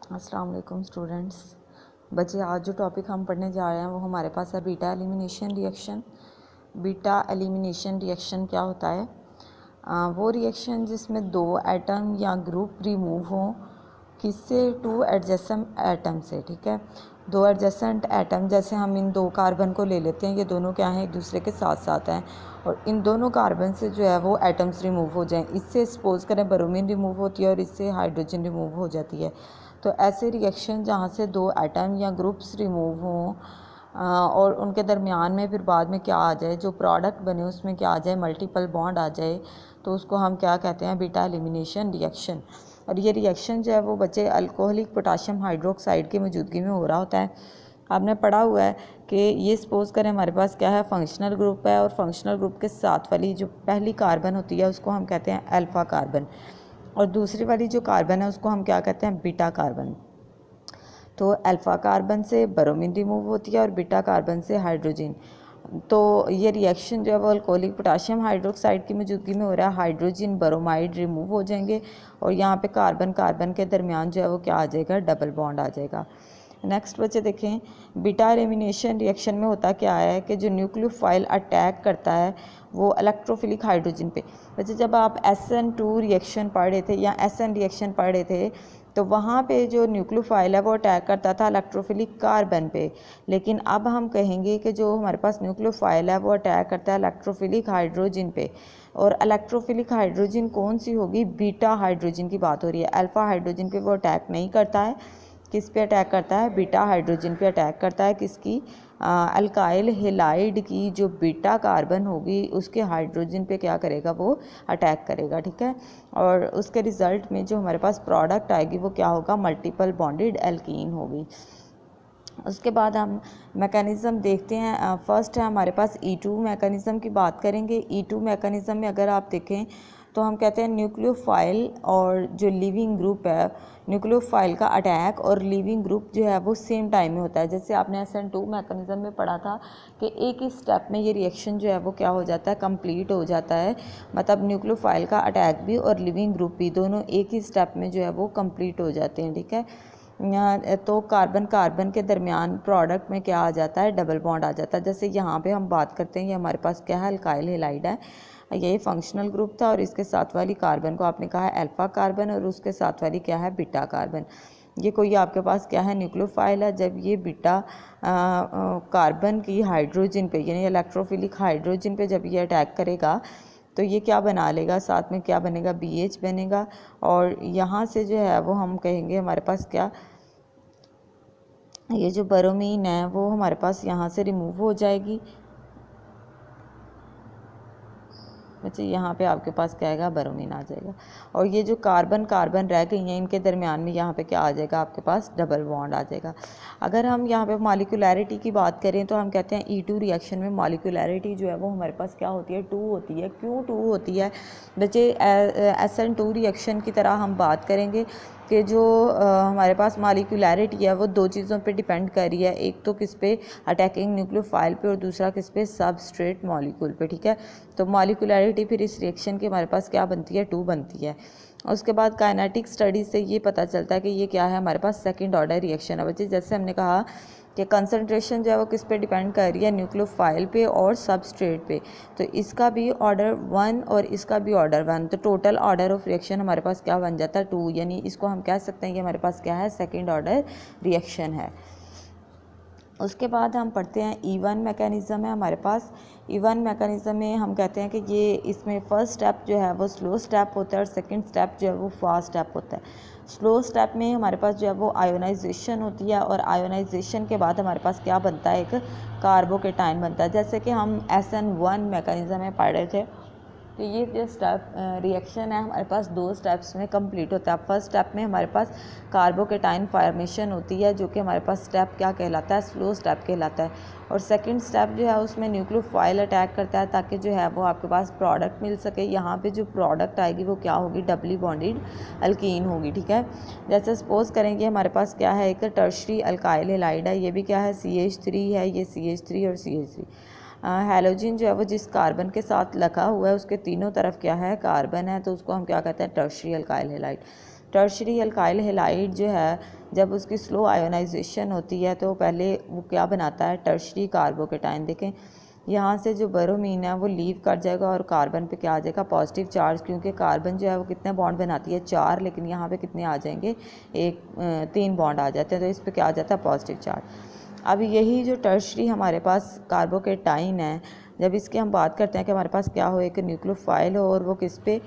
अस्सलाम वालेकुम स्टूडेंट्स। बच्चे, आज जो टॉपिक हम पढ़ने जा रहे हैं वो हमारे पास है beta elimination reaction. Beta elimination reaction क्या होता है? वो रिएक्शन जिसमें दो एटम या ग्रुप रिमूव हों किससे? टू एडजेसेंट एटम से। ठीक है, दो एडजेसेंट एटम, जैसे हम इन दो कार्बन को ले लेते हैं, ये दोनों क्या हैं, एक दूसरे के साथ साथ हैं, और इन दोनों कार्बन से जो है वो एटम्स रिमूव हो जाएं। इससे सपोज करें ब्रोमीन रिमूव होती है और इससे हाइड्रोजन रिमूव हो जाती है। तो ऐसे रिएक्शन जहाँ से दो एटम या ग्रुप्स रिमूव हों और उनके दरमियान में फिर बाद में क्या आ जाए, जो प्रोडक्ट बने उसमें क्या आ जाए, मल्टीपल बॉन्ड आ जाए, तो उसको हम क्या कहते हैं? Beta elimination reaction. और ये रिएक्शन जो है वो बच्चे अल्कोहलिक पोटाशियम हाइड्रोक्साइड की मौजूदगी में हो रहा होता है। आपने पढ़ा हुआ है कि ये सपोज करें हमारे पास क्या है, फंक्शनल ग्रुप है, और फंक्शनल ग्रुप के साथ वाली जो पहली कार्बन होती है उसको हम कहते हैं अल्फ़ा कार्बन, और दूसरी वाली जो कार्बन है उसको हम क्या कहते हैं? Beta carbon. तो अल्फ़ा कार्बन से ब्रोमीन रिमूव होती है और बीटा कार्बन से हाइड्रोजन। तो ये रिएक्शन जो है वो अल्कोहलिक पोटाशियम हाइड्रोक्साइड की मौजूदगी में हो रहा है। हाइड्रोजन ब्रोमाइड रिमूव हो जाएंगे और यहाँ पे कार्बन कार्बन के दरमियान जो है वो क्या आ जाएगा? डबल बॉन्ड आ जाएगा। नेक्स्ट बच्चे देखें, बीटा एलिमिनेशन रिएक्शन में होता क्या है कि जो न्यूक्लियोफाइल अटैक करता है वो इलेक्ट्रोफिलिक हाइड्रोजन पे। बच्चे, जब आप SN2 रिएक्शन पढ़ रहे थे या SN रिएक्शन पढ़ रहे थे तो वहाँ पे जो न्यूक्लियोफाइल है वो अटैक करता था इलेक्ट्रोफिलिक कार्बन पे, लेकिन अब हम कहेंगे कि जो हमारे पास न्यूक्लियोफाइल है वो अटैक करता है इलेक्ट्रोफिलिक हाइड्रोजन पे। और इलेक्ट्रोफिलिक हाइड्रोजन कौन सी होगी? बीटा हाइड्रोजन की बात हो रही है। अल्फ़ा हाइड्रोजन पे वो अटैक नहीं करता है। किस पे अटैक करता है? बीटा हाइड्रोजन पे अटैक करता है। किसकी? अल्काइल हेलाइड की जो बीटा कार्बन होगी उसके हाइड्रोजन पे क्या करेगा? वो अटैक करेगा। ठीक है, और उसके रिज़ल्ट में जो हमारे पास प्रोडक्ट आएगी वो क्या होगा? मल्टीपल बॉन्डेड एल्कीन होगी। उसके बाद हम मैकेनिज़्म देखते हैं। फर्स्ट है हमारे पास E2 मैकेनिज़्म की बात करेंगे। E2 मैकेनिज़्म में अगर आप देखें तो हम कहते हैं न्यूक्लियोफाइल और जो लिविंग ग्रुप है, न्यूक्लियोफाइल का अटैक और लिविंग ग्रुप जो है वो सेम टाइम में होता है। जैसे आपने SN2 मैकेनिज़्म में पढ़ा था कि एक ही स्टेप में ये रिएक्शन जो है वो क्या हो जाता है? कंप्लीट हो जाता है। मतलब न्यूक्लियोफाइल का अटैक भी और लिविंग ग्रुप भी दोनों एक ही स्टेप में जो है वो कंप्लीट हो जाते हैं। ठीक है, तो कार्बन कार्बन के दरमियान प्रोडक्ट में क्या आ जाता है? डबल बॉन्ड आ जाता है। जैसे यहाँ पे हम बात करते हैं, ये हमारे पास क्या है? अल्काइल हेलाइड है। ये फंक्शनल ग्रुप था और इसके साथ वाली कार्बन को आपने कहा है अल्फ़ा कार्बन और उसके साथ वाली क्या है? Beta carbon. ये कोई आपके पास क्या है? न्यूक्लियोफाइल है। जब ये बीटा कार्बन की हाइड्रोजन पे यानी इलेक्ट्रोफिलिक हाइड्रोजन पे जब ये अटैक करेगा तो ये क्या बना लेगा? साथ में क्या बनेगा? BH बनेगा। और यहाँ से जो है वो हम कहेंगे हमारे पास क्या, ये जो ब्रोमीन है वो हमारे पास यहाँ से रिमूव हो जाएगी। बच्चे, यहाँ पे आपके पास क्या आएगा? ब्रोमीन आ जाएगा। और ये जो कार्बन कार्बन रह गई हैं इनके दरमियान में यहाँ पे क्या आ जाएगा? आपके पास डबल बॉन्ड आ जाएगा। अगर हम यहाँ पे मॉलिक्यूलैरिटी की बात करें तो हम कहते हैं E2 रिएक्शन में मॉलिक्यूलैरिटी जो है वो हमारे पास क्या होती है? 2 होती है। क्यों 2 होती है? बच्चे, SN2 रिएक्शन की तरह हम बात करेंगे कि जो हमारे पास मॉलिक्यूलैरिटी है वो दो चीज़ों पे डिपेंड कर रही है। एक तो किस पे? अटैकिंग न्यूक्लियोफाइल पे, और दूसरा किस पे? सबस्ट्रेट मॉलिक्यूल पे। ठीक है, तो मॉलिक्यूलैरिटी फिर इस रिएक्शन की हमारे पास क्या बनती है? 2 बनती है। उसके बाद काइनेटिक स्टडी से ये पता चलता है कि ये क्या है? हमारे पास सेकंड ऑर्डर रिएक्शन है। बच्चे, जैसे हमने कहा कि कंसंट्रेशन जो है वो किस पे डिपेंड कर रही है? न्यूक्लियोफाइल पे और सबस्ट्रेट पे। तो इसका भी ऑर्डर 1 और इसका भी ऑर्डर 1, तो टोटल ऑर्डर ऑफ रिएक्शन हमारे पास क्या बन जाता है? 2, यानी इसको हम कह सकते हैं कि हमारे पास क्या है? सेकेंड ऑर्डर रिएक्शन है। उसके बाद हम पढ़ते हैं E1 मैकेनिज़्म है हमारे पास। E1 मैकेनिज़्म में हम कहते हैं कि ये इसमें फर्स्ट स्टेप जो है वो स्लो स्टेप होता है और सेकंड स्टेप जो है वो फास्ट स्टेप होता है। स्लो स्टेप में हमारे पास जो है वो आयोनाइजेशन होती है और आयोनाइजेशन के बाद हमारे पास क्या बनता है? एक कार्बोकेटाइन बनता है। जैसे कि हम SN1 मैकेनिज़्म में पढ़ रहे थे, तो ये जो स्टेप रिएक्शन है हमारे पास 2 स्टेप्स में कंप्लीट होता है। फर्स्ट स्टेप में हमारे पास कार्बोकेटाइन फॉर्मेशन होती है जो कि हमारे पास स्टेप क्या कहलाता है? स्लो स्टेप कहलाता है। और सेकंड स्टेप जो है उसमें न्यूक्लियोफाइल अटैक करता है ताकि जो है वो आपके पास प्रोडक्ट मिल सके। यहाँ पे जो प्रोडक्ट आएगी वो क्या होगी? डबली बॉन्डेड अल्कीन होगी। ठीक है, जैसे सपोज करेंगे हमारे पास क्या है? एक टर्शरी अल्काइल हेलाइड है, ये भी क्या है? CH3 है, ये CH3 और CH3। हैलोजन जो है वो जिस कार्बन के साथ लगा हुआ है उसके तीनों तरफ क्या है? कार्बन है, तो उसको हम क्या कहते हैं? Tertiary alkyl halide. Tertiary alkyl halide जो है जब उसकी स्लो आयोनाइजेशन होती है तो पहले वो क्या बनाता है, टर्शरी कार्बोकेटाइन। देखें यहाँ से जो ब्रोमीन है वो लीव कर जाएगा और कार्बन पे क्या आ जाएगा, पॉजिटिव चार्ज, क्योंकि कार्बन जो है वो कितने बॉन्ड बनाती है, 4, लेकिन यहाँ पे कितने आ जाएंगे, 3 बॉन्ड आ जाते हैं, तो इस पर क्या आ जाता है, पॉजिटिव चार्ज। अब यही जो टर्शरी हमारे पास कार्बोकेटाइन है, जब इसकी हम बात करते हैं कि हमारे पास क्या हो, एक न्यूक्लियोफाइल हो और वो किस पे,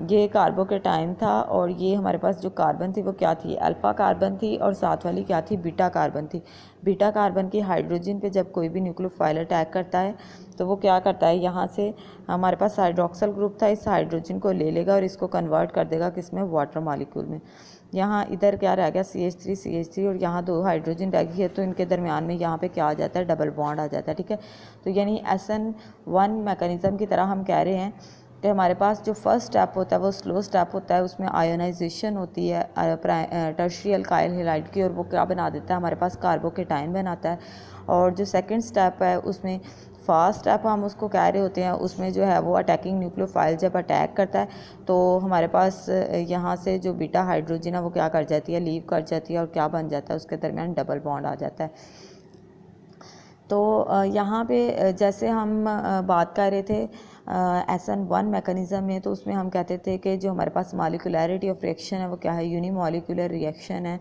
ये कार्बोकेटाइन था, और ये हमारे पास जो कार्बन थी वो क्या थी, अल्फ़ा कार्बन थी, और साथ वाली क्या थी, बीटा कार्बन थी। बीटा कार्बन की हाइड्रोजन पे जब कोई भी न्यूक्लियोफाइल अटैक करता है तो वो क्या करता है, यहाँ से हमारे पास हाइड्रोक्सल ग्रुप था, इस हाइड्रोजन को ले लेगा और इसको कन्वर्ट कर देगा किस में, वाटर मॉलिक्यूल में। यहाँ इधर क्या रह गया, CH3 और यहाँ 2 हाइड्रोजन रह गई है, तो इनके दरमियान में यहाँ पे क्या आ जाता है, डबल बॉन्ड आ जाता है, ठीक है। तो यानी SN1 मैकेनिज़्म की तरह हम कह रहे हैं कि हमारे पास जो फर्स्ट स्टेप होता है वो स्लो स्टेप होता है, उसमें आयोनाइजेशन होती है टर्शरी अल्काइल हैलाइड की, और वो क्या बना देता है, हमारे पास कार्बोकेटाइन बनाता है। और जो सेकंड स्टेप है उसमें फास्ट स्टेप हम उसको कह रहे होते हैं, उसमें जो है वो अटैकिंग न्यूक्लियोफाइल जब अटैक करता है तो हमारे पास यहाँ से जो बीटा हाइड्रोजन है वो क्या कर जाती है, लीव कर जाती है, और क्या बन जाता है, उसके दरमियान डबल बॉन्ड आ जाता है। तो यहाँ पे जैसे हम बात कर रहे थे SN1 मैकेनिज़्म में, तो उसमें हम कहते थे कि जो हमारे पास मॉलिक्यूलैरिटी ऑफ रिएक्शन है वो क्या है, यूनिमॉलिक्यूलर रिएक्शन है,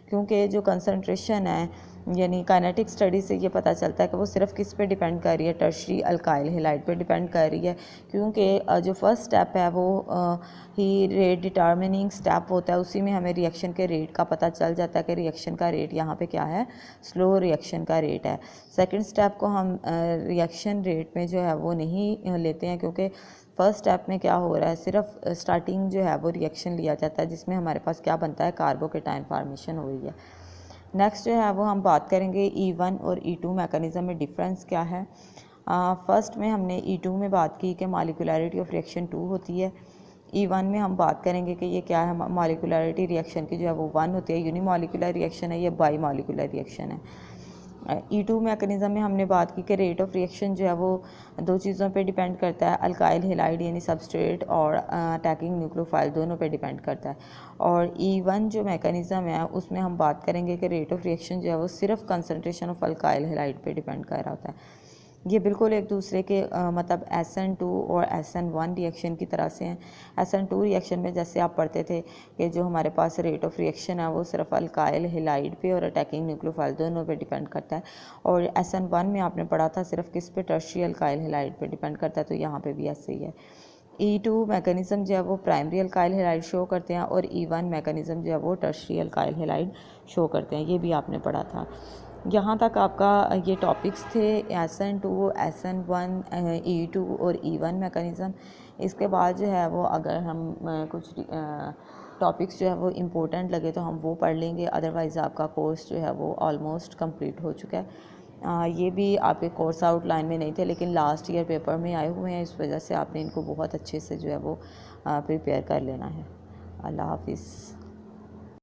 क्योंकि जो कंसंट्रेशन है यानी काइनेटिक स्टडी से ये पता चलता है कि वो सिर्फ किस पे डिपेंड कर रही है, टर्शरी अल्काइल हैलाइड पे डिपेंड कर रही है, क्योंकि जो फर्स्ट स्टेप है वो ही रेट डिटर्मिनिंग स्टेप होता है, उसी में हमें रिएक्शन के रेट का पता चल जाता है कि रिएक्शन का रेट यहाँ पे क्या है, स्लो रिएक्शन का रेट है। सेकंड स्टेप को हम रिएक्शन रेट में जो है वो नहीं लेते हैं, क्योंकि फर्स्ट स्टेप में क्या हो रहा है, सिर्फ स्टार्टिंग जो है वो रिएक्शन लिया जाता है, जिसमें हमारे पास क्या बनता है, कार्बोकेटाइन फार्मेशन हो रही है। नेक्स्ट जो है वो हम बात करेंगे E1 और E2 मैकेनिज़्म में डिफरेंस क्या है। फर्स्ट में हमने E2 में बात की कि मॉलिक्यूलैरिटी ऑफ रिएक्शन 2 होती है। E1 में हम बात करेंगे कि ये क्या है, मॉलिक्यूलैरिटी रिएक्शन की जो है वो 1 होती है, यूनिमॉलिक्यूलर रिएक्शन है, ये बाई मॉलिक्यूलर रिएक्शन है। E2 मैकेनिज़्म में हमने बात की कि रेट ऑफ रिएक्शन जो है वो 2 चीज़ों पे डिपेंड करता है, अल्काइल हैलाइड यानी सबस्ट्रेट और अटैकिंग न्यूक्लियोफाइल दोनों पे डिपेंड करता है। और E1 जो मैकेनिज़्म है उसमें हम बात करेंगे कि रेट ऑफ रिएक्शन जो है वो सिर्फ कंसनट्रेशन ऑफ अल्काइल हैलाइड पे डिपेंड कर रहा होता है। ये बिल्कुल एक दूसरे के मतलब SN2 और SN1 रिएक्शन की तरह से हैं। SN2 रिएक्शन में जैसे आप पढ़ते थे कि जो हमारे पास रेट ऑफ रिएक्शन है वो सिर्फ अल्काइल हैलाइड पे और अटैकिंग न्यूक्लियोफाइल दोनों पे डिपेंड करता है, और SN1 में आपने पढ़ा था सिर्फ किस पे, टर्शरी अल्काइल हैलाइड पे डिपेंड करता है, तो यहाँ पे भी ऐसे ही है। E2 मैकेनिज़्म जो है वो प्राइमरी अल्काइल हैलाइड शो करते हैं, और E1 मैकेनिज़्म जो है वो टर्शरी अल्काइल हैलाइड शो करते हैं, ये भी आपने पढ़ा था। यहाँ तक आपका ये टॉपिक्स थे SN2, SN1, E2 और E1 मैकेनिज़्म। इसके बाद जो है वो अगर हम कुछ टॉपिक्स जो है वो इम्पोर्टेंट लगे तो हम वो पढ़ लेंगे, अदरवाइज़ आपका कोर्स जो है वो ऑलमोस्ट कंप्लीट हो चुका है। ये भी आपके कोर्स आउटलाइन में नहीं थे, लेकिन लास्ट ईयर पेपर में आए हुए हैं, इस वजह से आपने इनको बहुत अच्छे से जो है वो प्रिपेयर कर लेना है। अल्लाह हाफिज़।